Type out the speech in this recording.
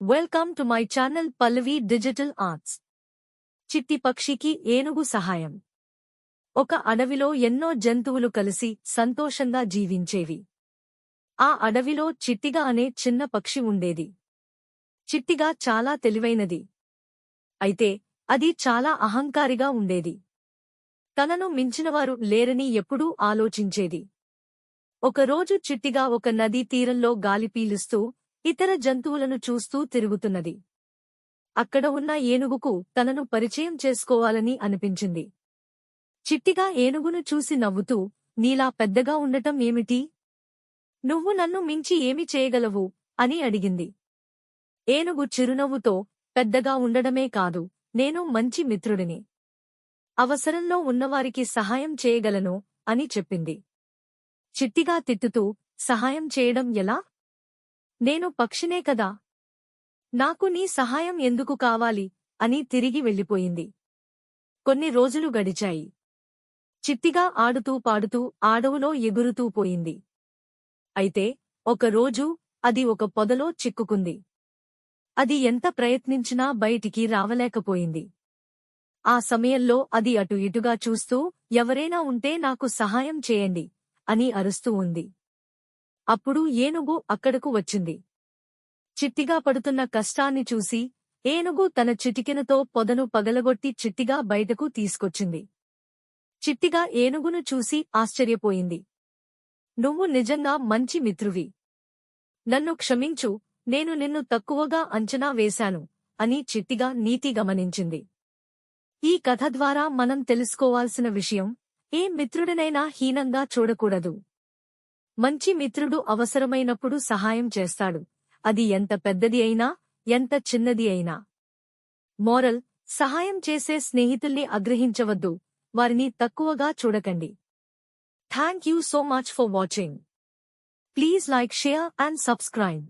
Welcome to my channel Pallavi digital arts. చిట్టి పక్షికి ఏనుగు సహాయం. ఒక అడవిలో ఎన్నో జంతువులు కలిసి సంతోషంగా జీవించేవి. ఆ అడవిలో చిట్టిగా అనే చిన్న పక్షి ఉండేది. చిట్టిగా చాలా తెలివైనది. అయితే అది చాలా అహంకారిగా ఉండేది. తనను మించినవారు లేరని ఎప్పుడూ ఆలోచించేది. ఒకరోజు చిట్టిగా ఒక నదీ తీరంలో గాలి పీలుస్తూ ఇతర జంతువులను చూస్తూ తిరుగుతున్నది. అక్కడ ఉన్న ఏనుగుకు తనను పరిచయం చేసుకోవాలని అనిపించింది. చిట్టిగా ఏనుగును చూసి నవ్వుతూ, నీలా పెద్దగా ఉండటం ఏమిటి? నువ్వు నన్ను మించి ఏమి చేయగలవు? అని అడిగింది. ఏనుగు చిరునవ్వుతో, పెద్దగా ఉండడమే కాదు, నేను మంచి మిత్రుడిని. అవసరంలో ఉన్నవారికి సహాయం చేయగలను అని చెప్పింది. చిట్టిగా తిట్టుతూ, సహాయం చేయడం ఎలా? నేను పక్షినే కదా. నాకు నీ సహాయం ఎందుకు కావాలి? అని తిరిగి వెళ్ళిపోయింది. కొన్ని రోజులు గడిచాయి. చిట్టిగా ఆడుతూ పాడుతూ అడవిలో ఎగురుతూ పోయింది. అయితే ఒకరోజు అది ఒక పొదలో చిక్కుకుంది. అది ఎంత ప్రయత్నించినా బయటికి రావలేకపోయింది. ఆ సమయంలో అది అటు ఇటుగా చూస్తూ, ఎవరైనా ఉంటే నాకు సహాయం చేయండి అని అరుస్తూ ఉంది. అప్పుడు ఏనుగు అక్కడకు వచ్చింది. చిట్టిగా పడుతున్న కష్టాన్ని చూసి ఏనుగు తన చిటికెనతో పొదను పగలగొట్టి చిట్టిగా బయటకు తీసుకొచ్చింది. చిట్టిగా ఏనుగును చూసి ఆశ్చర్యపోయింది. నువ్వు నిజంగా మంచి మిత్రువి. నన్ను క్షమించు, నేను నిన్ను తక్కువగా అంచనా వేశాను అని చిట్టిగా నీతి గమనించింది. ఈ కథ ద్వారా మనం తెలుసుకోవాల్సిన విషయం, ఏ మిత్రుడినైనా హీనంగా చూడకూడదు. మంచి మిత్రుడు అవసరమైనప్పుడు సహాయం చేస్తాడు. అది ఎంత పెద్దది అయినా, ఎంత చిన్నది అయినా. మోరల్: సహాయం చేసే స్నేహితుల్ని అగ్రహించవద్దు, వారిని తక్కువగా చూడకండి. Thank you so much for watching. Please like, share and subscribe.